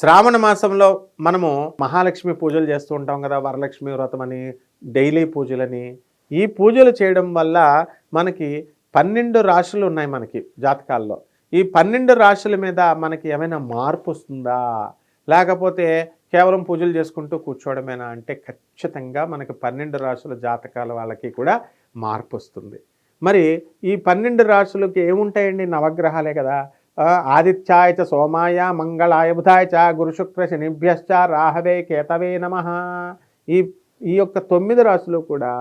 శ్రావణ మాసంలో మనము మహాలక్ష్మి పూజలు చేస్తూ ఉంటాం కదా. వరలక్ష్మి వ్రతం అని, డైలీ పూజలని. ఈ పూజలు చేయడం వల్ల మనకి 12 రాశులు ఉన్నాయి మనకి జాతకాల్లో. ఈ 12 రాశుల మీద మనకి ఏమైనా మార్పు వస్తుందా? లేకపోతే కేవలం పూజలు చేసుకుంటూ కూర్చోవడమేనా అంటే ఖచ్చితంగా మనకి 12 రాశుల జాతకాల వాళ్ళకి కూడా మార్పు వస్తుంది. మరి ఈ 12 రాశులకి ఏముంటాయండి? నవగ్రహాలే కదా. ఆదిత్యాయ చ సోమాయ మంగళాయ బుధాయ చ గురుశుక్ర శనిభ్యశ్చ రాహవే కేతవే నమః. ఈ ఈ యొక్క 9 రాశులు కూడా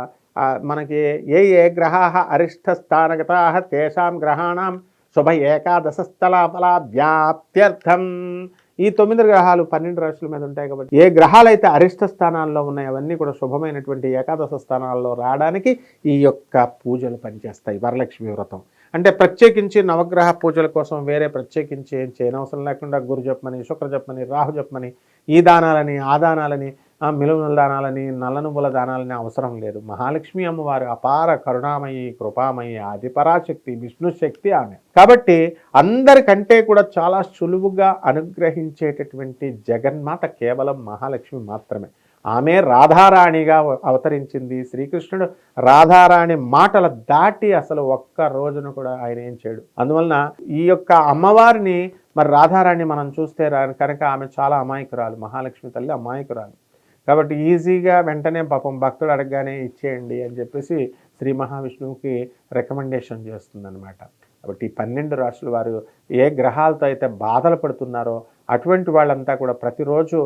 మనకి ఏ ఏ గ్రహాः అరిష్టస్థానగతాः తేషాం గ్రహాణం శుభ ఏకాదశ స్థలాఫల వ్యాప్త్యర్థం. ఈ 9 గ్రహాలు 12 రాశుల మీద ఉంటాయి కాబట్టి ఏ గ్రహాలు అయితే అరిష్ట స్థానాల్లో ఉన్నాయో అవన్నీ కూడా శుభమైనటువంటి ఏకాదశ స్థానాల్లో రావడానికి ఈ యొక్క పూజలు పనిచేస్తాయి. వరలక్ష్మి వ్రతం అంటే ప్రత్యేకించి నవగ్రహ పూజల కోసం వేరే ప్రత్యేకించి ఏం చేయనవసరం లేకుండా గురు జపమని, శుక్ర జపమని, రాహు జపమని, ఈ దానాలని, ఆ దానాలని, మిలుముల దానాలని, నల్లనువ్వుల దానాలని అవసరం లేదు. మహాలక్ష్మి అమ్మవారు అపార కరుణామయి, కృపామయి, ఆదిపరాశక్తి, విష్ణు శక్తి ఆమె. కాబట్టి అందరికంటే కూడా చాలా సులువుగా అనుగ్రహించేటటువంటి జగన్మాత కేవలం మహాలక్ష్మి మాత్రమే. ఆమె రాధారాణిగా అవతరించింది. శ్రీకృష్ణుడు రాధారాణి మాటల దాటి అసలు ఒక్క రోజును కూడా ఆయన ఏం చేయడు. అందువలన ఈ యొక్క అమ్మవారిని మరి రాధారాణి మనం చూస్తే కనుక ఆమె చాలా అమాయకురాలు. మహాలక్ష్మి తల్లి అమాయకురాలు కాబట్టి ఈజీగా వెంటనే పాపం భక్తుడు అడగగానే ఇచ్చేయండి అని చెప్పేసి శ్రీ మహావిష్ణువుకి రికమెండేషన్ చేస్తుందన్నమాట. కాబట్టి 12 రాశుల వారు ఏ గ్రహాలతో అయితే బాధలు పడుతున్నారో అటువంటి వాళ్ళంతా కూడా ప్రతిరోజు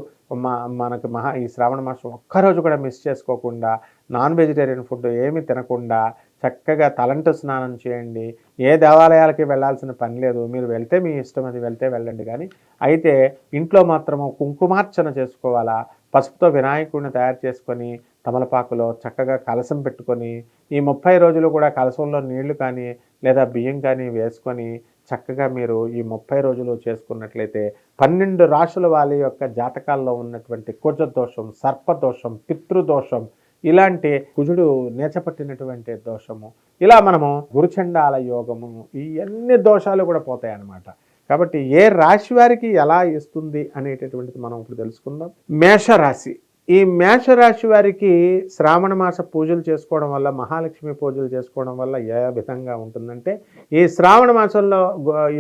మనకి ఈ శ్రావణ మాసం ఒక్కరోజు కూడా మిస్ చేసుకోకుండా నాన్ వెజిటేరియన్ ఫుడ్ ఏమి తినకుండా చక్కగా తలంటు స్నానం చేయండి. ఏ దేవాలయాలకి వెళ్ళాల్సిన పని లేదు. మీరు వెళ్తే మీ ఇష్టం, అది వెళ్తే వెళ్ళండి. కానీ అయితే ఇంట్లో మాత్రము కుంకుమార్చన చేసుకోవాలా. పసుపుతో వినాయకుడిని తయారు చేసుకొని తమలపాకులో చక్కగా కలశం పెట్టుకొని ఈ 30 రోజులు కూడా కలశంలో నీళ్లు కానీ లేదా బియ్యం కానీ వేసుకొని చక్కగా మీరు ఈ 30 రోజులు చేసుకున్నట్లయితే 12 రాశుల వాళ్ళ యొక్క జాతకాల్లో ఉన్నటువంటి కుజదోషం, సర్పదోషం, పితృదోషం, ఇలాంటి కుజుడు నేచపట్టినటువంటి దోషము, ఇలా మనము గురుచండాల యోగము, ఈ అన్ని దోషాలు కూడా పోతాయి అన్నమాట. కాబట్టి ఏ రాశి వారికి ఎలా ఇస్తుంది అనేటటువంటిది మనం ఇప్పుడు తెలుసుకుందాం. మేషరాశి. ఈ మేషరాశి వారికి శ్రావణ మాస పూజలు చేసుకోవడం వల్ల, మహాలక్ష్మి పూజలు చేసుకోవడం వల్ల ఏ విధంగా ఉంటుందంటే, ఈ శ్రావణ మాసంలో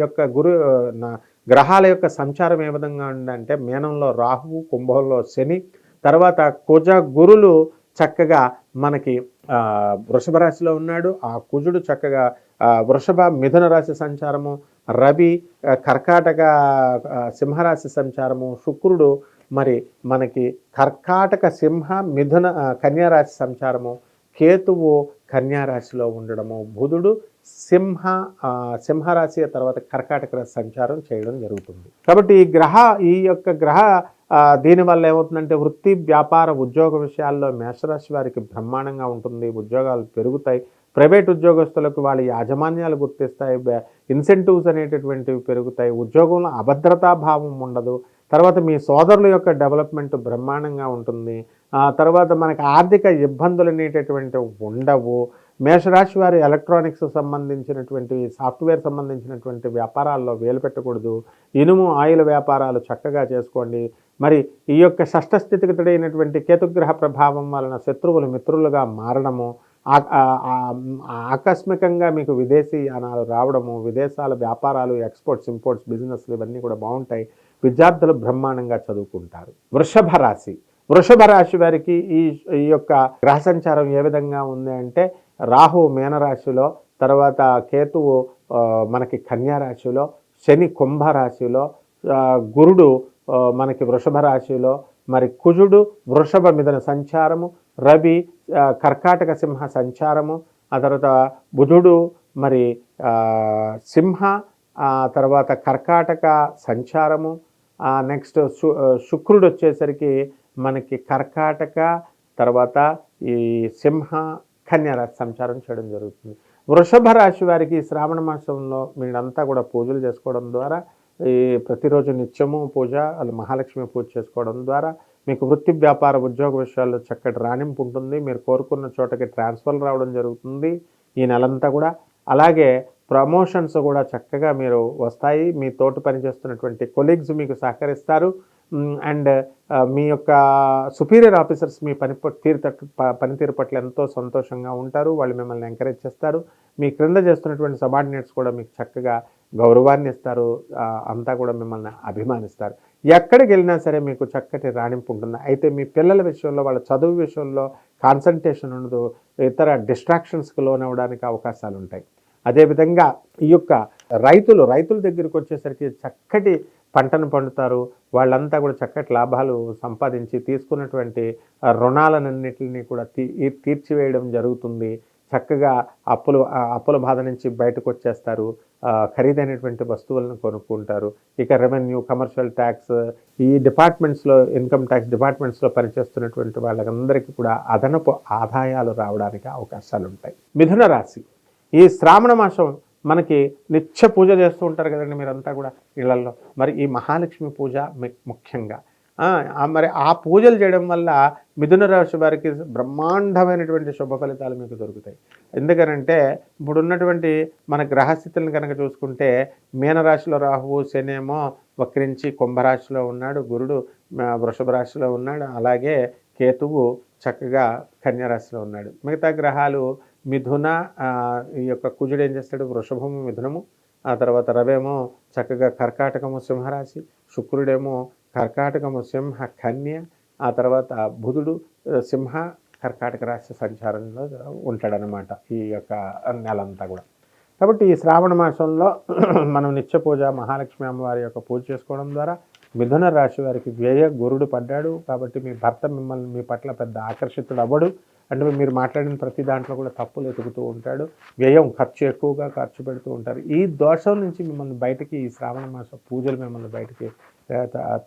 యొక్క గ్రహాల యొక్క సంచారం ఏ విధంగా ఉందంటే, మీనంలో రాహువు, కుంభంలో శని, తర్వాత కుజ గురులు చక్కగా మనకి వృషభ రాశిలో ఉన్నాడు. ఆ కుజుడు చక్కగా వృషభ మిథున రాశి సంచారము, రవి కర్కాటక సింహరాశి సంచారము, శుక్రుడు మరి మనకి కర్కాటక సింహ మిథున కన్యారాశి సంచారము, కేతువు కన్యారాశిలో ఉండడము, బుధుడు సింహరాశి తర్వాత కర్కాటక రాశి సంచారం చేయడం జరుగుతుంది. కాబట్టి ఈ యొక్క గ్రహ దీనివల్ల ఏమవుతుందంటే వృత్తి, వ్యాపార, ఉద్యోగ విషయాల్లో మేషరాశి వారికి బ్రహ్మాండంగా ఉంటుంది. ఉద్యోగాలు పెరుగుతాయి. ప్రైవేట్ ఉద్యోగస్తులకు వాళ్ళ యాజమాన్యాలు గుర్తిస్తాయి. ఇన్సెంటివ్స్ అనేటటువంటివి పెరుగుతాయి. ఉద్యోగంలో అభద్రతా భావం ఉండదు. తర్వాత మీ సోదరుల యొక్క డెవలప్మెంట్ బ్రహ్మాండంగా ఉంటుంది. తర్వాత మనకి ఆర్థిక ఇబ్బందులు అనేటటువంటివి ఉండవు. మేషరాశి వారి ఎలక్ట్రానిక్స్ సంబంధించినటువంటి, సాఫ్ట్వేర్ సంబంధించినటువంటి వ్యాపారాల్లో వేలు పెట్టకూడదు. ఇనుము, ఆయిల్ వ్యాపారాలు చక్కగా చేసుకోండి. మరి ఈ యొక్క షష్ఠ స్థితిగతుడైనటువంటి కేతుగ్రహ ప్రభావం వలన శత్రువులు మిత్రులుగా మారడము, ఆకస్మికంగా మీకు విదేశీ యానాలు రావడము, విదేశాల వ్యాపారాలు, ఎక్స్పోర్ట్స్, ఇంపోర్ట్స్, బిజినెస్లు ఇవన్నీ కూడా బాగుంటాయి. విద్యార్థులు బ్రహ్మాండంగా చదువుకుంటారు. వృషభ రాశి వారికి ఈ యొక్క గ్రహ సంచారం ఏ విధంగా ఉంది అంటే, రాహు మీనరాశిలో, తర్వాత కేతువు మనకి కన్యారాశిలో, శని కుంభరాశిలో, గురుడు మనకి వృషభ రాశిలో, మరి కుజుడు వృషభ మిథున సంచారము, రవి కర్కాటక సింహ సంచారము, ఆ తర్వాత బుధుడు మరి సింహ, తర్వాత కర్కాటక సంచారము, నెక్స్ట్ శుక్రుడు వచ్చేసరికి మనకి కర్కాటక, తర్వాత ఈ సింహ కన్యారాశి సంచారం చేయడం జరుగుతుంది. వృషభ రాశి వారికి శ్రావణ మాసంలో మీరంతా కూడా పూజలు చేసుకోవడం ద్వారా, ఈ ప్రతిరోజు నిత్యము పూజ, మహాలక్ష్మి పూజ చేసుకోవడం ద్వారా మీకు వృత్తి, వ్యాపార, ఉద్యోగ విషయాల్లో చక్కటి రాణింపు ఉంటుంది. మీరు కోరుకున్న చోటకి ట్రాన్స్ఫర్ రావడం జరుగుతుంది ఈ నెలంతా కూడా. అలాగే ప్రమోషన్స్ కూడా చక్కగా మీరు వస్తాయి. మీ తోటి పనిచేస్తున్నటువంటి కొలీగ్స్ మీకు సహకరిస్తారు. అండ్ మీ యొక్క సుపీరియర్ ఆఫీసర్స్ మీ పనితీరు పట్ల ఎంతో సంతోషంగా ఉంటారు. వాళ్ళు మిమ్మల్ని ఎంకరేజ్ చేస్తారు. మీ క్రింద చేస్తున్నటువంటి సబార్డినేట్స్ కూడా మీకు చక్కగా గౌరవాన్ని ఇస్తారు. అంతా కూడా మిమ్మల్ని అభిమానిస్తారు. ఎక్కడికి వెళ్ళినా సరే మీకు చక్కటి రాణింపు ఉంటుంది. అయితే మీ పిల్లల విషయంలో, వాళ్ళ చదువు విషయంలో కాన్సన్ట్రేషన్ ఉండదు. ఇతర డిస్ట్రాక్షన్స్కి లోనవడానికి అవకాశాలు ఉంటాయి. అదేవిధంగా ఈ యొక్క రైతుల దగ్గరికి వచ్చేసరికి చక్కటి పంటను పండుతారు. వాళ్ళంతా కూడా చక్కటి లాభాలు సంపాదించి తీసుకున్నటువంటి రుణాలన్నింటినీ కూడా తీర్చివేయడం జరుగుతుంది. చక్కగా అప్పుల బాధ నుంచి బయటకు వచ్చేస్తారు. ఖరీదైనటువంటి వస్తువులను కొనుక్కుంటారు. ఇక రెవెన్యూ, కమర్షియల్ ట్యాక్స్, ఈ డిపార్ట్మెంట్స్లో, ఇన్కమ్ ట్యాక్స్ డిపార్ట్మెంట్స్లో పనిచేస్తున్నటువంటి వాళ్ళందరికీ కూడా అదనపు ఆదాయాలు రావడానికి అవకాశాలు ఉంటాయి. మిథున రాశి, ఈ శ్రావణ మాసం మనకి నిత్య పూజ చేస్తూ ఉంటారు కదండి మీరంతా కూడా ఇళ్లల్లో. మరి ఈ మహాలక్ష్మి పూజ ముఖ్యంగా మరి ఆ పూజలు చేయడం వల్ల మిథున రాశి వారికి బ్రహ్మాండమైనటువంటి శుభ ఫలితాలు మీకు దొరుకుతాయి. ఎందుకనంటే ఇప్పుడున్నటువంటి మన గ్రహస్థితులను కనుక చూసుకుంటే మీనరాశిలో రాహువు, శనేమో వక్రించి కుంభరాశిలో ఉన్నాడు, గురుడు వృషభ రాశిలో ఉన్నాడు, అలాగే కేతువు చక్కగా కన్యారాశిలో ఉన్నాడు. మిగతా గ్రహాలు మిథున, ఈ యొక్క కుజుడు ఏం చేస్తాడు, వృషభము మిథునము, ఆ తర్వాత రవేమో చక్కగా కర్కాటకము సింహరాశి, శుక్రుడేమో కర్కాటకము సింహ కన్య, ఆ తర్వాత బుధుడు సింహ కర్కాటక రాశి సంచారంలో ఉంటాడనమాట ఈ యొక్క నెలంతా కూడా. కాబట్టి ఈ శ్రావణ మాసంలో మనం నిత్య పూజ మహాలక్ష్మి అమ్మవారి యొక్క పూజ చేసుకోవడం ద్వారా మిథున రాశి వారికి వ్యయ గురుడు పడ్డాడు. కాబట్టి మీ భర్త మీ పట్ల పెద్ద ఆకర్షితుడు అవ్వడు. అంటే మీరు మాట్లాడిన ప్రతి దాంట్లో కూడా తప్పులు ఎతుకుతూ ఉంటాడు. వ్యయం ఎక్కువగా ఖర్చు పెడుతూ ఉంటారు. ఈ దోషం నుంచి మిమ్మల్ని బయటికి ఈ శ్రావణ మాస పూజలు మిమ్మల్ని బయటికి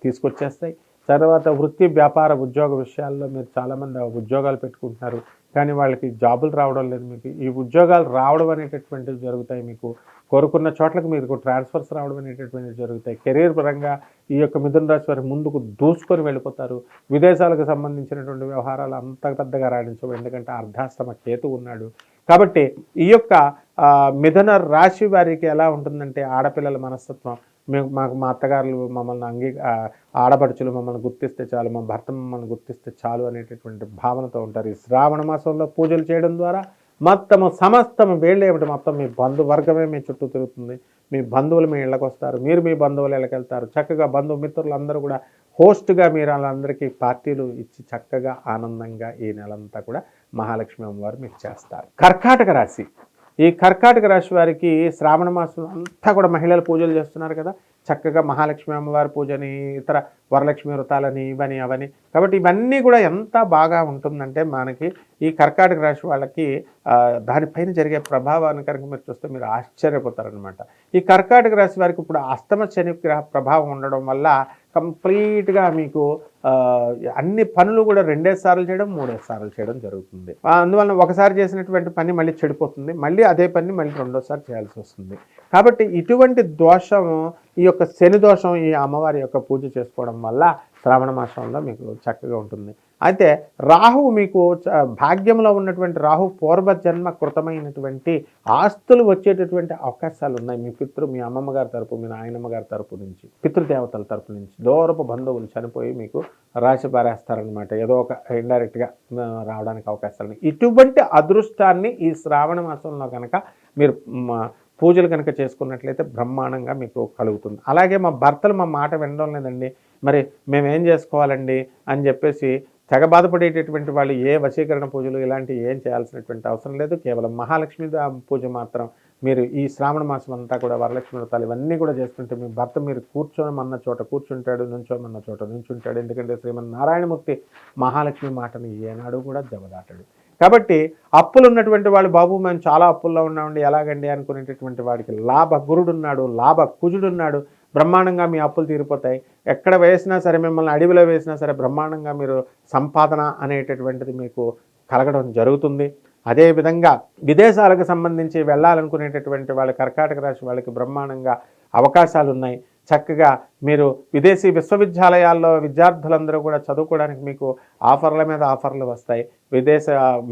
తీసుకొచ్చేస్తాయి. తర్వాత వృత్తి, వ్యాపార, ఉద్యోగ విషయాల్లో మీరు చాలామంది ఉద్యోగాలు పెట్టుకుంటున్నారు, కానీ వాళ్ళకి జాబులు రావడం లేదు. మీకు ఈ ఉద్యోగాలు రావడం అనేటటువంటివి జరుగుతాయి. మీకు కోరుకున్న చోట్లకు మీకు ట్రాన్స్ఫర్స్ రావడం అనేటటువంటివి జరుగుతాయి. కెరీర్ పరంగా ఈ యొక్క మిథున రాశి వారి ముందుకు దూసుకొని వెళ్ళిపోతారు. విదేశాలకు సంబంధించినటువంటి వ్యవహారాలు అంత పెద్దగా రాణించవు, ఎందుకంటే అర్ధాశ్రమ కేతు ఉన్నాడు. కాబట్టి ఈ యొక్క మిథున రాశి వారికి ఎలా ఉంటుందంటే ఆడపిల్లల మనస్తత్వం, మా అత్తగారులు మమ్మల్ని ఆడపడుచులు మమ్మల్ని గుర్తిస్తే చాలు, మా భర్త మమ్మల్ని గుర్తిస్తే చాలు అనేటటువంటి భావనతో ఉంటారు. ఈ శ్రావణ మాసంలో పూజలు చేయడం ద్వారా సమస్తము వీళ్ళే ఏమిటి, మొత్తం మీ బంధువర్గమే మీ చుట్టూ తిరుగుతుంది. మీ బంధువులు మీ ఇళ్ళకి వస్తారు, మీరు మీ బంధువులు ఇళ్ళకి వెళ్తారు. చక్కగా బంధుమిత్రులు అందరూ కూడా హోస్ట్గా మీరు వాళ్ళందరికీ పార్టీలు ఇచ్చి చక్కగా ఆనందంగా ఈ నెలంతా కూడా మహాలక్ష్మి అమ్మవారు మీకు చేస్తారు. కర్కాటక రాశి, ఈ కర్కాటక రాశి వారికి శ్రావణ మాసం అంతా కూడా మహిళలు పూజలు చేస్తున్నారు కదా, చక్కగా మహాలక్ష్మి అమ్మవారి పూజని, ఇతర వరలక్ష్మి వ్రతాలని, ఇవని అవని. కాబట్టి ఇవన్నీ కూడా ఎంత బాగా ఉంటుందంటే మనకి ఈ కర్కాటక రాశి వాళ్ళకి దానిపైన జరిగే ప్రభావాన్ని కనుక మీరు చూస్తే మీరు ఆశ్చర్యపోతారనమాట. ఈ కర్కాటక రాశి వారికి ఇప్పుడు అష్టమ శని గ్రహ ప్రభావం ఉండడం వల్ల కంప్లీట్గా మీకు అన్ని పనులు కూడా 2 సార్లు చేయడం, 3 సార్లు చేయడం జరుగుతుంది. అందువలన ఒకసారి చేసినటువంటి పని మళ్ళీ చెడిపోతుంది, మళ్ళీ అదే పని మళ్ళీ 2వ చేయాల్సి వస్తుంది. కాబట్టి ఇటువంటి దోషము, ఈ యొక్క శని దోషం ఈ అమ్మవారి యొక్క పూజ చేసుకోవడం వల్ల శ్రావణ మాసంలో మీకు చక్కగా ఉంటుంది. అయితే రాహువు మీకు భాగ్యంలో ఉన్నటువంటి రాహు పూర్వజన్మ కృతమైనటువంటి ఆస్తులు వచ్చేటటువంటి అవకాశాలు ఉన్నాయి. మీ అమ్మమ్మ గారి తరపు, మీ నాయనమ్మ గారి తరపు నుంచి, పితృదేవతల తరపు నుంచి దూరపు బంధువులు చనిపోయి మీకు రాశి పారేస్తారనమాట. ఏదో ఒక ఇండైరెక్ట్గా రావడానికి అవకాశాలు ఉన్నాయి. ఇటువంటి అదృష్టాన్ని ఈ శ్రావణ మాసంలో కనుక మీరు పూజలు కనుక చేసుకున్నట్లయితే బ్రహ్మాండంగా మీకు కలుగుతుంది. అలాగే మా భర్తలు మా మాట వినడం లేదండి, మరి మేమేం చేసుకోవాలండి అని చెప్పేసి తెగ బాధపడేటటువంటి వాళ్ళు ఏ వశీకరణ పూజలు ఇలాంటివి ఏం చేయాల్సినటువంటి అవసరం లేదు. కేవలం మహాలక్ష్మి పూజ మాత్రం మీరు ఈ శ్రావణ మాసం అంతా కూడా వరలక్ష్మి వ్రతాలు ఇవన్నీ కూడా చేసుకుంటే మీ భర్త మీరు కూర్చోమన్న చోట కూర్చుంటాడు, నుంచోమన్న చోట నుంచుంటాడు. ఎందుకంటే శ్రీమన్నారాయణమూర్తి మహాలక్ష్మి మాటని ఏనాడు కూడా జవదాటాడు. కాబట్టి అప్పులు ఉన్నటువంటి వాళ్ళు, బాబు మేము చాలా అప్పుల్లో ఉన్నామండి ఎలాగండి అనుకునేటటువంటి వాడికి లాభ గురుడున్నాడు, లాభ కుజుడున్నాడు. బ్రహ్మాండంగా మీ అప్పులు తీరిపోతాయి. ఎక్కడ వేసినా సరే, మిమ్మల్ని అడవిలో వేసినా సరే బ్రహ్మాండంగా మీరు సంపాదన అనేటటువంటిది మీకు కలగడం జరుగుతుంది. అదేవిధంగా విదేశాలకు సంబంధించి వెళ్ళాలనుకునేటటువంటి వాళ్ళ కర్కాటక రాశి వాళ్ళకి బ్రహ్మాండంగా అవకాశాలు ఉన్నాయి. చక్కగా మీరు విదేశీ విశ్వవిద్యాలయాల్లో విద్యార్థులందరూ కూడా చదువుకోవడానికి మీకు ఆఫర్ల మీద ఆఫర్లు వస్తాయి.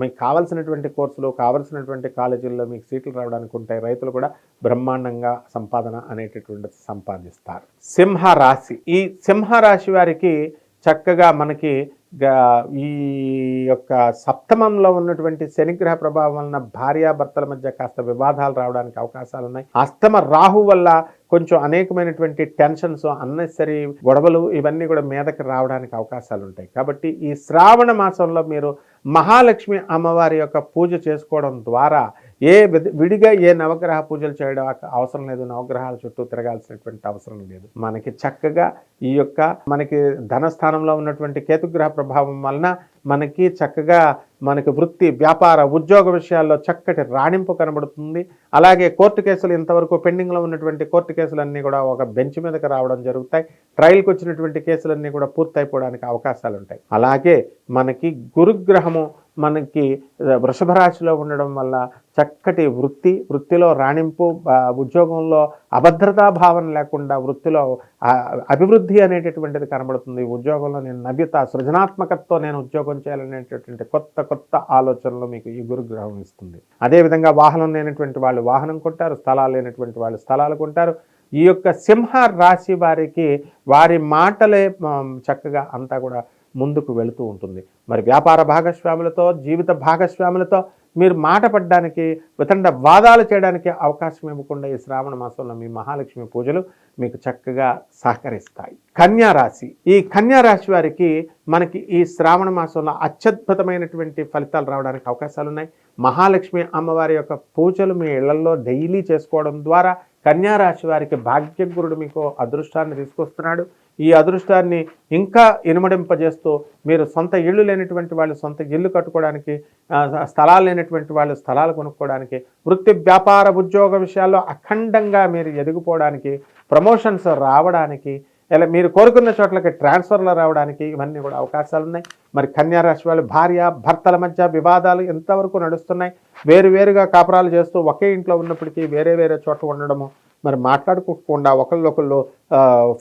మీకు కావాల్సినటువంటి కోర్సులు, కావాల్సినటువంటి కాలేజీల్లో మీకు సీట్లు రావడానికి ఉంటాయి. రైతులు కూడా బ్రహ్మాండంగా సంపాదన అనేటటువంటిది సంపాదిస్తారు. సింహరాశి, ఈ సింహరాశి వారికి చక్కగా మనకి ఈ యొక్క సప్తమంలో ఉన్నటువంటి శనిగ్రహ ప్రభావం వలన భార్యాభర్తల మధ్య కాస్త వివాదాలు రావడానికి అవకాశాలు ఉన్నాయి. అష్టమ రాహు వల్ల కొంచెం అనేకమైనటువంటి టెన్షన్స్, అన్నెసరీ గొడవలు ఇవన్నీ కూడా మీదకి రావడానికి అవకాశాలు ఉంటాయి. కాబట్టి ఈ శ్రావణ మాసంలో మీరు మహాలక్ష్మి అమ్మవారి యొక్క పూజ చేసుకోవడం ద్వారా విడిగా ఏ నవగ్రహ పూజలు చేయడం అవసరం లేదు. నవగ్రహాల చుట్టూ తిరగాల్సినటువంటి అవసరం లేదు. మనకి చక్కగా ఈ యొక్క మనకి ధనస్థానంలో ఉన్నటువంటి కేతుగ్రహ ప్రభావం వలన మనకి చక్కగా మనకి వృత్తి, వ్యాపార, ఉద్యోగ విషయాల్లో చక్కటి రాణింపు కనబడుతుంది. అలాగే కోర్టు కేసులు, ఇంతవరకు పెండింగ్లో ఉన్నటువంటి కోర్టు కేసులన్నీ కూడా ఒక బెంచ్ మీదకి రావడం జరుగుతాయి. ట్రయల్కి వచ్చినటువంటి కేసులన్నీ కూడా పూర్తయిపోవడానికి అవకాశాలు ఉంటాయి. అలాగే మనకి గురుగ్రహము మనకి వృషభ రాశిలో ఉండడం వల్ల చక్కటి వృత్తిలో రాణింపు, ఉద్యోగంలో అభద్రతా భావన లేకుండా వృత్తిలో అభివృద్ధి అనేటటువంటిది కనబడుతుంది. ఉద్యోగంలో నేను నవ్యత, సృజనాత్మకతతో నేను ఉద్యోగం చేయాలనేటటువంటి కొత్త ఆలోచనలు మీకు ఈ గురుగ్రహం ఇస్తుంది. అదేవిధంగా వాహనం లేనటువంటి వాళ్ళు వాహనం కొంటారు, స్థలాలు లేనటువంటి వాళ్ళు స్థలాలు కొంటారు. ఈ యొక్క సింహ రాశి వారికి వారి మాటలే చక్కగా అంతా కూడా ముందుకు వెళుతూ ఉంటుంది. మరి వ్యాపార భాగస్వాములతో, జీవిత భాగస్వాములతో మీరు మాట పడడానికి, వితండ వాదాలు చేయడానికి అవకాశం ఇవ్వకుండా ఈ శ్రావణ మాసంలో మీ మహాలక్ష్మి పూజలు మీకు చక్కగా సహకరిస్తాయి. కన్యారాశి, ఈ కన్యారాశి వారికి మనకి ఈ శ్రావణ మాసంలో అత్యద్భుతమైనటువంటి ఫలితాలు రావడానికి అవకాశాలు ఉన్నాయి. మహాలక్ష్మి అమ్మవారి యొక్క పూజలు మీ ఇళ్లలో డైలీ చేసుకోవడం ద్వారా కన్యారాశి వారికి భాగ్యగురుడు మీకు అదృష్టాన్ని తీసుకొస్తున్నాడు. ఈ అదృష్టాన్ని ఇంకా ఇనుమడింపజేస్తూ మీరు సొంత ఇళ్ళు లేనటువంటి వాళ్ళు సొంత ఇల్లు కట్టుకోవడానికి, స్థలాలు లేనటువంటి వాళ్ళు స్థలాలు కొనుక్కోవడానికి, వృత్తి, వ్యాపార, ఉద్యోగ విషయాల్లో అఖండంగా మీరు ఎదిగిపోవడానికి, ప్రమోషన్స్ రావడానికి, ఇలా మీరు కోరుకున్న చోట్లకి ట్రాన్స్ఫర్లు రావడానికి ఇవన్నీ కూడా అవకాశాలు ఉన్నాయి. మరి కన్యారాశి వాళ్ళు భార్య భర్తల మధ్య వివాదాలు ఎంతవరకు నడుస్తున్నాయి. వేరువేరుగా కాపురాలు చేస్తూ ఒకే ఇంట్లో ఉన్నప్పటికీ వేరే చోట ఉండడము, మరి మాట్లాడుకోకుండా ఒకళ్ళు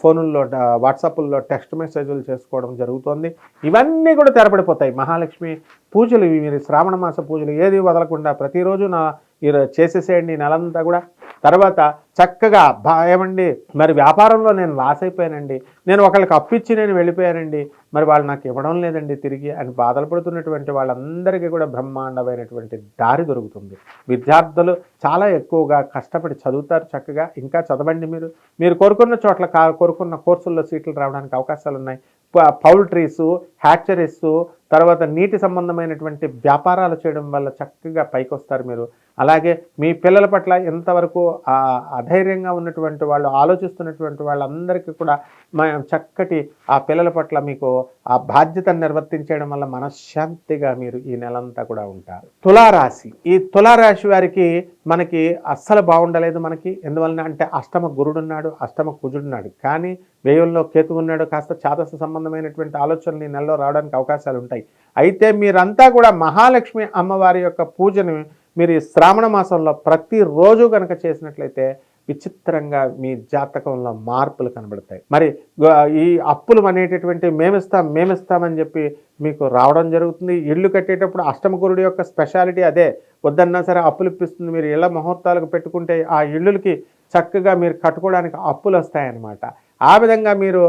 ఫోనుల్లో, వాట్సాప్ల్లో టెక్స్ట్ మెసేజ్లు చేసుకోవడం జరుగుతుంది. ఇవన్నీ కూడా తెరపడిపోతాయి. మహాలక్ష్మి పూజలు, మీరు శ్రావణ మాస పూజలు ఏది వదలకుండా ప్రతిరోజు చేసేసేయండి నెలంతా కూడా. తర్వాత చక్కగా ఏమండి మరి వ్యాపారంలో నేను లాస్ అయిపోయానండి, నేను ఒకళ్ళకి అప్పిచ్చి నేను వెళ్ళిపోయానండి, మరి వాళ్ళు నాకు ఇవ్వడం లేదండి తిరిగి అని బాధలు పడుతున్నటువంటి వాళ్ళందరికీ కూడా బ్రహ్మాండమైనటువంటి దారి దొరుకుతుంది. విద్యార్థులు చాలా ఎక్కువగా కష్టపడి చదువుతారు. చక్కగా ఇంకా చదవండి. మీరు కోరుకున్న చోట్ల కోరుకున్న కోర్సుల్లో సీట్లు రావడానికి అవకాశాలు ఉన్నాయి. పౌల్ట్రీసు, హ్యాచరీసు, తర్వాత నీటి సంబంధమైనటువంటి వ్యాపారాలు చేయడం వల్ల చక్కగా పైకి వస్తారు మీరు. అలాగే మీ పిల్లల పట్ల ఎంతవరకు అధైర్యంగా ఉన్నటువంటి వాళ్ళు, ఆలోచిస్తున్నటువంటి వాళ్ళందరికీ కూడా చక్కటి ఆ పిల్లల పట్ల మీకు ఆ బాధ్యతను నిర్వర్తించడం వల్ల మనశ్శాంతిగా మీరు ఈ నెలంతా కూడా ఉంటారు. తులారాశి, ఈ తులారాశి వారికి మనకి అస్సలు బాగుండలేదు. మనకి ఎందువలన అంటే అష్టమ గురుడున్నాడు, అష్టమ కుజుడున్నాడు, కానీ వ్యయంలో కేతు ఉన్నాడు. కాస్త చాతస్సు సంబంధమైనటువంటి ఆలోచనలు ఈ నెలలో రావడానికి అవకాశాలు ఉంటాయి. అయితే మీరంతా కూడా మహాలక్ష్మి అమ్మవారి యొక్క పూజను మీరు ఈ శ్రావణ మాసంలో ప్రతిరోజు కనుక చేసినట్లయితే విచిత్రంగా మీ జాతకంలో మార్పులు కనబడతాయి. మరి ఈ అప్పులు అనేటటువంటి మేమిస్తామని చెప్పి మీకు రావడం జరుగుతుంది. ఇళ్ళు కట్టేటప్పుడు అష్టమగురుడు యొక్క స్పెషాలిటీ అదే. వద్దన్నా సరే అప్పులు ఇప్పిస్తుంది. మీరు ఇళ్ళ ముహూర్తాలకు పెట్టుకుంటే ఆ ఇళ్ళకి చక్కగా మీరు కట్టుకోవడానికి అప్పులు వస్తాయన్నమాట. ఆ విధంగా మీరు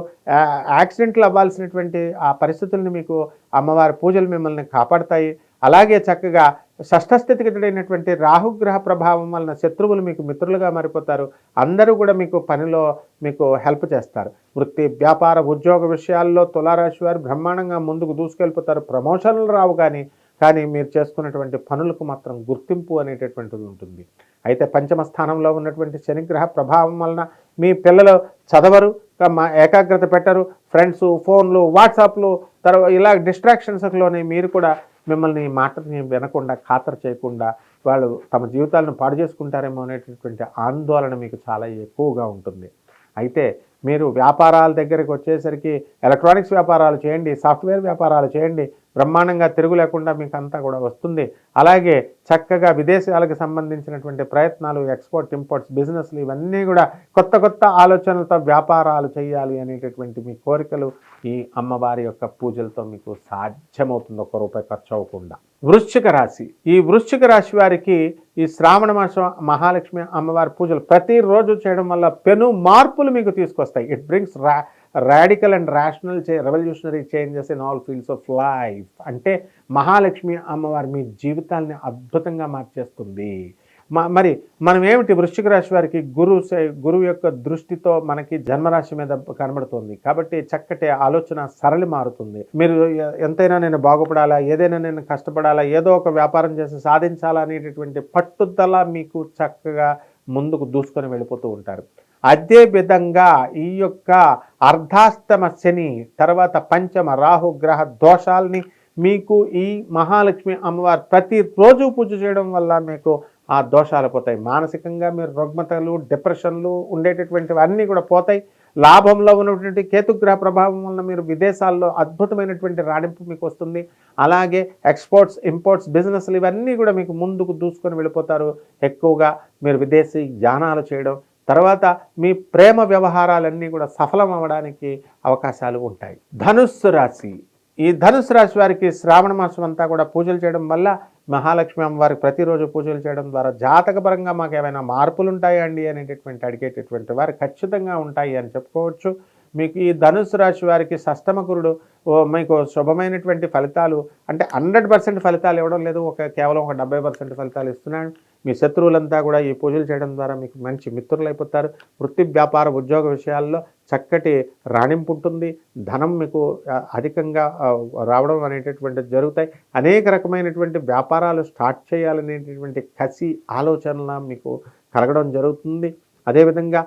యాక్సిడెంట్లు అవ్వాల్సినటువంటి ఆ పరిస్థితులను మీకు అమ్మవారి పూజలు మిమ్మల్ని కాపాడతాయి. అలాగే చక్కగా షష్ఠస్థితిగతుడైనటువంటి రాహుగ్రహ ప్రభావం వలన శత్రువులు మీకు మిత్రులుగా మారిపోతారు. అందరూ కూడా మీకు పనిలో మీకు హెల్ప్ చేస్తారు. వృత్తి, వ్యాపార, ఉద్యోగ విషయాల్లో తులారాశి వారు బ్రహ్మాండంగా ముందుకు దూసుకెళ్ళిపోతారు. ప్రమోషన్లు రావు కానీ మీరు చేసుకున్నటువంటి పనులకు మాత్రం గుర్తింపు అనేటటువంటిది ఉంటుంది. అయితే పంచమ స్థానంలో ఉన్నటువంటి శనిగ్రహ ప్రభావం వలన మీ పిల్లలు చదవరు, ఏకాగ్రత పెట్టరు. ఫ్రెండ్స్, ఫోన్లు, వాట్సాప్లు, తర్వాత ఇలా డిస్ట్రాక్షన్స్లోనే మీరు కూడా మిమ్మల్ని మాటని వినకుండా, ఖాతరు చేయకుండా వాళ్ళు తమ జీవితాలను పాడు చేసుకుంటారేమో అనేటటువంటి ఆందోళన మీకు చాలా ఎక్కువగా ఉంటుంది. అయితే మీరు వ్యాపారాల దగ్గరికి వచ్చేసరికి ఎలక్ట్రానిక్స్ వ్యాపారాలు చేయండి, సాఫ్ట్వేర్ వ్యాపారాలు చేయండి, బ్రహ్మాండంగా తిరుగు లేకుండా మీకు అంతా కూడా వస్తుంది. అలాగే చక్కగా విదేశాలకు సంబంధించినటువంటి ప్రయత్నాలు, ఎక్స్పోర్ట్ ఇంపోర్ట్స్ బిజినెస్లు ఇవన్నీ కూడా కొత్త కొత్త ఆలోచనలతో వ్యాపారాలు చేయాలి అనేటటువంటి మీ కోరికలు ఈ అమ్మవారి యొక్క పూజలతో మీకు సాధ్యమవుతుంది, ₹1 ఖర్చు అవ్వకుండా. వృశ్చిక రాశి. ఈ వృశ్చిక రాశి వారికి ఈ శ్రావణ మాసం మహాలక్ష్మి అమ్మవారి పూజలు ప్రతిరోజు చేయడం వల్ల పెను మార్పులు మీకు తీసుకొస్తాయి. It brings radical and rational revolutionary changes in all fields of life. అంటే మహాలక్ష్మి అమ్మవారు మీ జీవితాన్ని అద్భుతంగా మార్చేస్తుంది. మరి మనం ఏమిటి వృశ్చిక రాశి వారికి గురువు యొక్క దృష్టితో మనకి జన్మరాశి మీద కనబడుతుంది కాబట్టి చక్కటి ఆలోచన సరళి మారుతుంది. మీరు ఎంతైనా నేను బాగుపడాలా, ఏదైనా నేను కష్టపడాలా, ఏదో ఒక వ్యాపారం చేసి సాధించాలా అనేటటువంటి పట్టుదల మీకు చక్కగా ముందుకు దూసుకొని వెళ్ళిపోతూ ఉంటారు. అదే విధంగా ఈ యొక్క అర్ధాష్టమ శని తర్వాత పంచమ రాహు గ్రహ దోషాలని మీకు ఈ మహాలక్ష్మి అమ్మవారు ప్రతిరోజు పూజ చేయడం వల్ల మీకు ఆ దోషాలు పోతాయి. మానసికంగా మీరు రుగ్మతలు, డిప్రెషన్లు ఉండేటటువంటివి అన్నీ కూడా పోతాయి. లాభంలో ఉన్నటువంటి కేతుగ్రహ ప్రభావం వల్ల మీరు విదేశాల్లో అద్భుతమైనటువంటి రాణింపు మీకు వస్తుంది. అలాగే ఎక్స్పోర్ట్స్, ఇంపోర్ట్స్, బిజినెస్లు ఇవన్నీ కూడా మీకు ముందుకు దూసుకొని వెళ్ళిపోతారు. ఎక్కువగా మీరు విదేశీ యానాలు చేయడం, తర్వాత మీ ప్రేమ వ్యవహారాలన్నీ కూడా సఫలం అవ్వడానికి అవకాశాలు ఉంటాయి. ధనుస్సు రాశి. ఈ ధనుస్సు రాశి వారికి శ్రావణ మాసం అంతా కూడా పూజలు చేయడం వల్ల మహాలక్ష్మి అమ్మవారికి ప్రతిరోజు పూజలు చేయడం ద్వారా జాతకపరంగా మాకు ఏమైనా మార్పులు ఉంటాయా అండి అనేటటువంటి అడిగేటటువంటి వారు ఖచ్చితంగా ఉంటాయి అని చెప్పుకోవచ్చు. మీకు ఈ ధనుస్సు రాశి వారికి షష్టమ గురుడు మీకు శుభమైనటువంటి ఫలితాలు అంటే 100% ఫలితాలు ఇవ్వడం లేదు, కేవలం ఒక 70% ఫలితాలు ఇస్తున్నాడు. మీ శత్రువులంతా కూడా ఈ పూజలు చేయడం ద్వారా మీకు మంచి మిత్రులు అయిపోతారు. వృత్తి, వ్యాపార, ఉద్యోగ విషయాల్లో చక్కటి రాణింపు ఉంటుంది. ధనం మీకు అధికంగా రావడం అనేటటువంటిది జరుగుతాయి. అనేక రకమైనటువంటి వ్యాపారాలు స్టార్ట్ చేయాలనేటటువంటి కసి ఆలోచనల మీకు కలగడం జరుగుతుంది. అదేవిధంగా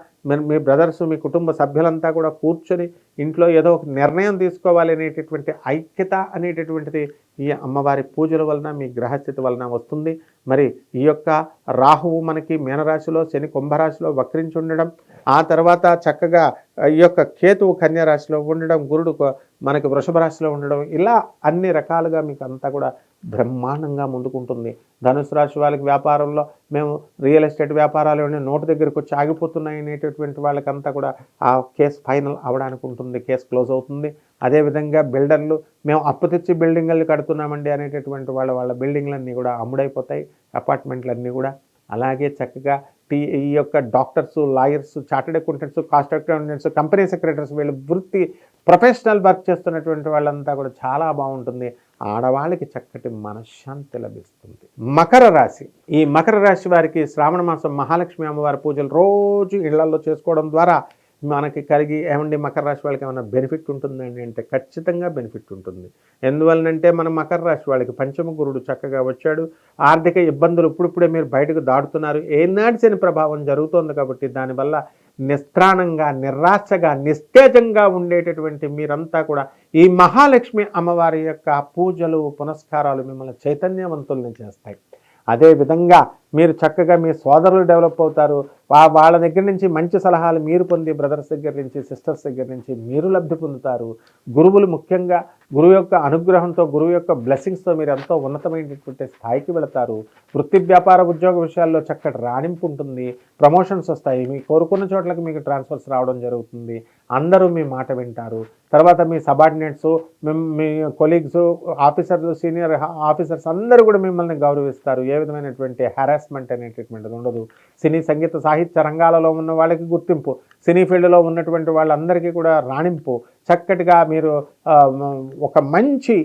మీ బ్రదర్స్, మీ కుటుంబ సభ్యులంతా కూడా కూర్చొని ఇంట్లో ఏదో ఒక నిర్ణయం తీసుకోవాలి అనేటటువంటి ఐక్యత అనేటటువంటిది ఈ అమ్మవారి పూజల వలన, మీ గ్రహస్థితి వలన వస్తుంది. మరి ఈ యొక్క రాహువు మనకి మీనరాశిలో, శని కుంభరాశిలో వక్రించి ఉండడం, ఆ తర్వాత చక్కగా ఈ యొక్క కేతువు కన్యారాశిలో ఉండడం, గురుడు మనకి వృషభ రాశిలో ఉండడం, ఇలా అన్ని రకాలుగా మీకు అంతా కూడా బ్రహ్మాండంగా ముందుకుంటుంది. ధనుసు రాశి వాళ్ళకి వ్యాపారంలో మేము రియల్ ఎస్టేట్ వ్యాపారాలు నోటు దగ్గరికి వచ్చి ఆగిపోతున్నాయి అనేటటువంటి వాళ్ళకంతా కూడా ఆ కేసు ఫైనల్ అవ్వడానికి ఉంటుంది, కేసు క్లోజ్ అవుతుంది. అదేవిధంగా బిల్డర్లు మేము అప్పు తెచ్చి బిల్డింగ్లు కడుతున్నామండి అనేటటువంటి వాళ్ళ బిల్డింగ్లన్నీ కూడా అమ్ముడైపోతాయి, అపార్ట్మెంట్లన్నీ కూడా. అలాగే చక్కగా ఈ యొక్క doctors, lawyers, chartered accountants, cost accountants, company secretaries, వీళ్ళు వృత్తి ప్రొఫెషనల్ వర్క్ చేస్తున్నటువంటి వాళ్ళంతా కూడా చాలా బాగుంటుంది. ఆడవాళ్ళకి చక్కటి మనశ్శాంతి లభిస్తుంది. మకర రాశి. ఈ మకర రాశి వారికి శ్రావణ మాసం మహాలక్ష్మి అమ్మవారి పూజలు రోజు ఇళ్లలో చేసుకోవడం ద్వారా మనకి కలిగి ఏమండి మకర రాశి వాళ్ళకి ఏమైనా బెనిఫిట్ ఉంటుందండి అంటే ఖచ్చితంగా బెనిఫిట్ ఉంటుంది. ఎందువలనంటే మన మకర రాశి వాళ్ళకి పంచమ గురుడు చక్కగా వచ్చాడు. ఆర్థిక ఇబ్బందులు ఇప్పుడిప్పుడే మీరు బయటకు దాటుతున్నారు. ఏనాటి శని ప్రభావం జరుగుతోంది కాబట్టి దానివల్ల నిస్త్రాణంగా, నిరాశగా, నిస్తేజంగా ఉండేటటువంటి మీరంతా కూడా ఈ మహాలక్ష్మి అమ్మవారి యొక్క పూజలు, పునస్కారాలు మిమ్మల్ని చైతన్యవంతుల్ని చేస్తాయి. అదేవిధంగా మీరు చక్కగా మీ సోదరులు డెవలప్ అవుతారు. వాళ్ళ దగ్గర నుంచి మంచి సలహాలు మీరు పొంది, బ్రదర్స్ దగ్గర నుంచి, సిస్టర్స్ దగ్గర నుంచి మీరు లబ్ధి పొందుతారు. గురువులు ముఖ్యంగా గురువు యొక్క అనుగ్రహంతో, గురువు యొక్క బ్లెస్సింగ్స్తో మీరు ఎంతో ఉన్నతమైనటువంటి స్థాయికి వెళతారు. వృత్తి, వ్యాపార, ఉద్యోగ విషయాల్లో చక్కటి రాణింపు ఉంటుంది. ప్రమోషన్స్ వస్తాయి. మీ కోరుకున్న చోట్లకి మీకు ట్రాన్స్ఫర్స్ రావడం జరుగుతుంది. అందరూ మీ మాట వింటారు. తర్వాత మీ సబార్డినేట్స్, మీ కొలీగ్స్, ఆఫీసర్లు, సీనియర్ ఆఫీసర్స్ అందరూ కూడా మిమ్మల్ని గౌరవిస్తారు. ఏ విధమైనటువంటి హెరాస్మెంట్ అనేటటువంటిది ఉండదు. సినీ, సంగీత, సాహిత్య రంగాలలో ఉన్న వాళ్ళకి గుర్తింపు, సినీ ఫీల్డ్లో ఉన్నటువంటి వాళ్ళందరికీ కూడా రాణింపు. చక్కటిగా మీరు ఒక మంచి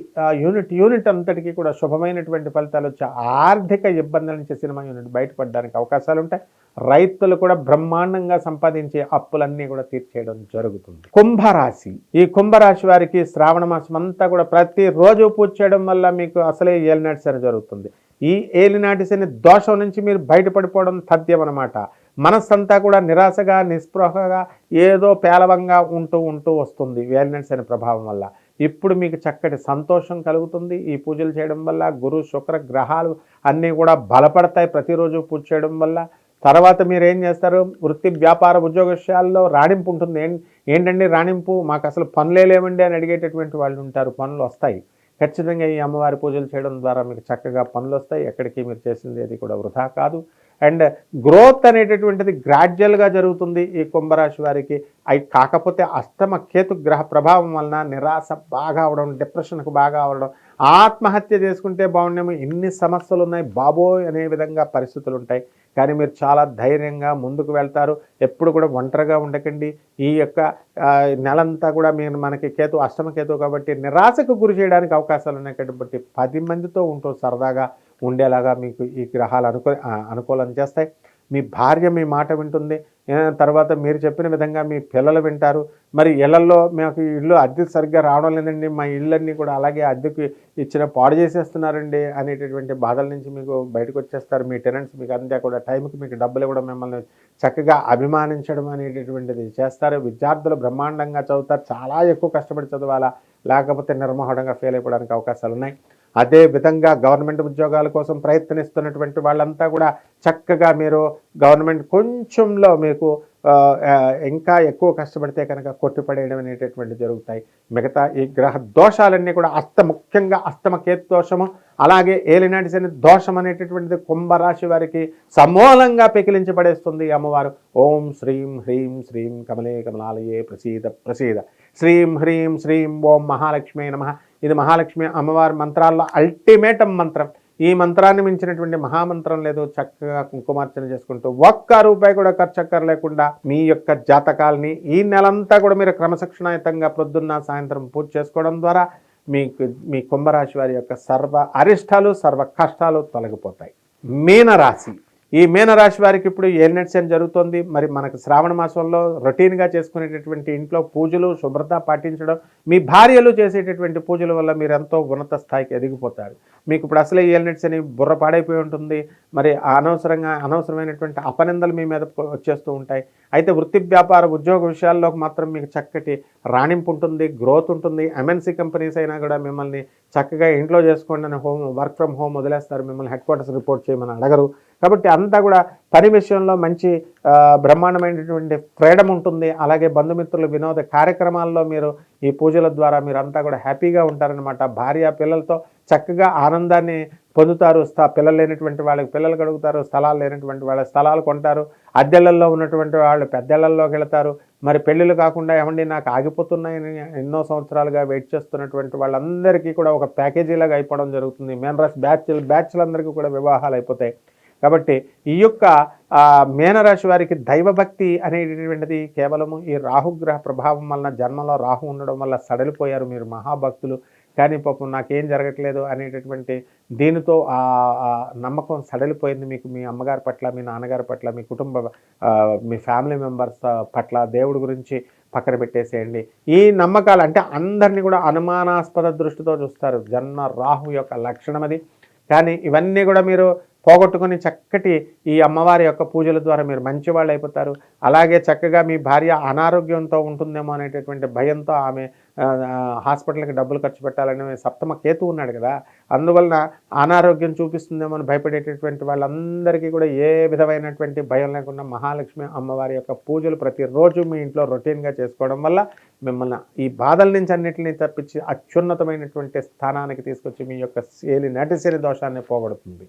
యూనిట్ అంతటికీ కూడా శుభమైనటువంటి ఫలితాలు వచ్చి ఆర్థిక ఇబ్బందుల నుంచి సినిమా యూనిట్ బయటపడడానికి అవకాశాలు ఉంటాయి. రైతులు కూడా బ్రహ్మాండంగా సంపాదించే అప్పులన్నీ కూడా తీర్చేయడం జరుగుతుంది. కుంభరాశి. ఈ కుంభరాశి వారికి శ్రావణ మాసం అంతా కూడా ప్రతిరోజు పూజ చేయడం వల్ల మీకు అసలే ఏలినాటి శని జరుగుతుంది. ఈ ఏలినాటి శని దోషం నుంచి మీరు బయటపడిపోవడం తథ్యం అన్నమాట. మనస్సంతా కూడా నిరాశగా, నిస్పృహగా, ఏదో పేలవంగా ఉంటూ వస్తుంది ఏలినాటి శని ప్రభావం వల్ల. ఇప్పుడు మీకు చక్కటి సంతోషం కలుగుతుంది ఈ పూజలు చేయడం వల్ల. గురు, శుక్ర గ్రహాలు అన్నీ కూడా బలపడతాయి ప్రతిరోజు పూజ చేయడం వల్ల. తర్వాత మీరు ఏం చేస్తారు, వృత్తి, వ్యాపార, ఉద్యోగ విషయాల్లో రాణింపు ఉంటుంది. ఏంటండి రాణింపు, మాకు అసలు పనులే లేవండి అని అడిగేటటువంటి వాళ్ళు ఉంటారు. పనులు వస్తాయి. ఖచ్చితంగా ఈ అమ్మవారి పూజలు చేయడం ద్వారా మీకు చక్కగా పనులు వస్తాయి. ఎక్కడికి మీరు చేసింది అది కూడా వృధా కాదు. అండ్ గ్రోత్ అనేటటువంటిది గ్రాడ్యువల్గా జరుగుతుంది ఈ కుంభరాశి వారికి. అవి కాకపోతే అష్టమ కేతు గ్రహ ప్రభావం వలన నిరాశ బాగా అవడం, డిప్రెషన్కు బాగా అవడం, ఆత్మహత్య చేసుకుంటే బాగుండేమో, ఇన్ని సమస్యలు ఉన్నాయి బాబోయ్ అనే విధంగా పరిస్థితులు ఉంటాయి. కానీ మీరు చాలా ధైర్యంగా ముందుకు వెళ్తారు. ఎప్పుడు కూడా ఒంటరిగా ఉండకండి. ఈ యొక్క నెలంతా కూడా మీరు మనకి కేతు అష్టమ కేతు కాబట్టి నిరాశకు గురి చేయడానికి అవకాశాలు ఉన్నాయి. కాబట్టి 10 మందితో ఉంటూ సరదాగా ఉండేలాగా మీకు ఈ గ్రహాలు అనుకూలం చేస్తాయి. మీ భార్య మీ మాట వింటుంది. తర్వాత మీరు చెప్పిన విధంగా మీ పిల్లలు వింటారు. మరి ఇళ్లలో మాకు ఇల్లు అద్దె సరిగ్గా రావడం లేదండి, మా ఇళ్ళన్నీ కూడా అలాగే అద్దెకు ఇచ్చిన పాడు చేసేస్తున్నారండి అనేటటువంటి బాధల నుంచి మీకు బయటకు వచ్చేస్తారు. మీ టెనెంట్స్ మీకు అంతా కూడా టైంకి మీకు డబ్బులు ఇవ్వడం, మిమ్మల్ని చక్కగా అభిమానించడం అనేటటువంటిది చేస్తారు. విద్యార్థులు బ్రహ్మాండంగా చదువుతారు. చాలా ఎక్కువ కష్టపడి చదవాలా, లేకపోతే నిర్మోహడంగా ఫెయిల్ అయిపోవడానికి అవకాశాలు ఉన్నాయి. అదే విధంగా గవర్నమెంట్ ఉద్యోగాల కోసం ప్రయత్నిస్తున్నటువంటి వాళ్ళంతా కూడా చక్కగా మీరు గవర్నమెంట్ కొంచెంలో మీకు ఇంకా ఎక్కువ కష్టపడితే కనుక కొట్టిపడేయడం అనేటటువంటి జరుగుతాయి. మిగతా ఈ గ్రహ దోషాలన్నీ కూడా ముఖ్యంగా అష్టమ కేతు దోషము, అలాగే ఏలినాటి శని దోషం అనేటటువంటిది కుంభరాశి వారికి సమూలంగా పెకిలించబడేస్తుంది అమ్మవారు. ఓం శ్రీం హ్రీం శ్రీం కమలే కమలాలయే ప్రసీద ప్రసీద. శ్రీం హ్రీం శ్రీం ఓం మహాలక్ష్మి నమః. ఇది మహాలక్ష్మి అమ్మవారి మంత్రాల్లో అల్టిమేటం మంత్రం. ఈ మంత్రాన్ని మించినటువంటి మహామంత్రం లేదు. చక్కగా కుంకుమార్చన చేసుకుంటూ ₹1 కూడా ఖర్చు లేకుండా మీ యొక్క జాతకాలని ఈ నెలంతా కూడా మీరు క్రమశిక్షణాయుతంగా ప్రొద్దున్న సాయంత్రం పూజ చేసుకోవడం ద్వారా మీ కుంభరాశి వారి యొక్క సర్వ అరిష్టాలు సర్వ కష్టాలు తొలగిపోతాయి. మీనరాశి. ఈ మీనరాశి వారికి ఇప్పుడు ఏలినాటి శని జరుగుతుంది. మరి మనకు శ్రావణ మాసంలో రొటీన్గా చేసుకునేటటువంటి ఇంట్లో పూజలు శుభ్రత పాటించడం, మీ భార్యలు చేసేటటువంటి పూజల వల్ల మీరు ఎంతో ఉన్నత స్థాయికి ఎదిగిపోతారు. మీకు ఇప్పుడు అసలే ఏలినాటి శని బుర్ర పాడైపోయి ఉంటుంది. మరి అనవసరమైనటువంటి అపనిందలు మీ మీద వచ్చేస్తూ ఉంటాయి. అయితే వృత్తి వ్యాపార ఉద్యోగ విషయాల్లోకి మాత్రం మీకు చక్కటి రాణింపు ఉంటుంది, గ్రోత్ ఉంటుంది. ఎంఎన్సీ కంపెనీస్ అయినా కూడా మిమ్మల్ని చక్కగా ఇంట్లో చేసుకోండి అని వర్క్ ఫ్రమ్ హోమ్ వదిలేస్తారు. మిమ్మల్ని హెడ్ క్వార్టర్స్ రిపోర్ట్ చేయమని అడగరు. కాబట్టి అంతా కూడా పని విషయంలో మంచి బ్రహ్మాండమైనటువంటి ఫ్రీడమ్ ఉంటుంది. అలాగే బంధుమిత్రుల వినోద కార్యక్రమాల్లో మీరు ఈ పూజల ద్వారా మీరంతా కూడా హ్యాపీగా ఉంటారనమాట. భార్య పిల్లలతో చక్కగా ఆనందాన్ని పొందుతారు. పిల్లలు లేనటువంటి వాళ్ళకి పిల్లలు కడుగుతారు, స్థలాలు లేనటువంటి వాళ్ళ స్థలాలు కొంటారు, అద్దెళ్లలో ఉన్నటువంటి వాళ్ళు పెద్దళ్లలోకి వెళతారు. మరి పెళ్ళిళ్ళు కాకుండా ఏమండి నాకు ఆగిపోతున్నాయని ఎన్నో సంవత్సరాలుగా వెయిట్ చేస్తున్నటువంటి వాళ్ళందరికీ కూడా ఒక ప్యాకేజీలాగా అయిపోవడం జరుగుతుంది. మీనరాశి బ్యాచ్లందరికీ కూడా వివాహాలు అయిపోతాయి. కాబట్టి ఈ యొక్క మీనరాశి వారికి దైవభక్తి అనేటటువంటిది కేవలము ఈ రాహుగ్రహ ప్రభావం వలన, జన్మలో రాహు ఉండడం వల్ల సడలిపోయారు. మీరు మహాభక్తులు, కానీ పాపం నాకేం జరగట్లేదు అనేటటువంటి దీనితో నమ్మకం సడలిపోయింది మీకు. మీ అమ్మగారి పట్ల, మీ నాన్నగారి పట్ల, మీ మీ ఫ్యామిలీ మెంబర్స్ పట్ల దేవుడి గురించి పక్కన పెట్టేసేయండి. ఈ నమ్మకాలు అంటే అందరినీ కూడా అనుమానాస్పద దృష్టితో చూస్తారు. జన్మ రాహు యొక్క లక్షణం అది. కానీ ఇవన్నీ కూడా మీరు పోగొట్టుకుని చక్కటి ఈ అమ్మవారి యొక్క పూజల ద్వారా మీరు మంచివాళ్ళు అయిపోతారు. అలాగే చక్కగా మీ భార్య అనారోగ్యంతో ఉంటుందేమో అనేటటువంటి భయంతో ఆమె హాస్పిటల్కి డబ్బులు ఖర్చు పెట్టాలని, సప్తమ కేతు ఉన్నాడు కదా, అందువలన అనారోగ్యం చూపిస్తుందేమో అని భయపడేటటువంటి వాళ్ళందరికీ కూడా ఏ విధమైనటువంటి భయం లేకుండా మహాలక్ష్మి అమ్మవారి యొక్క పూజలు ప్రతిరోజు మీ ఇంట్లో రొటీన్గా చేసుకోవడం వల్ల మిమ్మల్ని ఈ బాధల నుంచి అన్నింటినీ తప్పించి అత్యున్నతమైనటువంటి స్థానానికి తీసుకొచ్చి మీ యొక్క ఏలినాటి శని దోషాన్ని పోగొడుతుంది.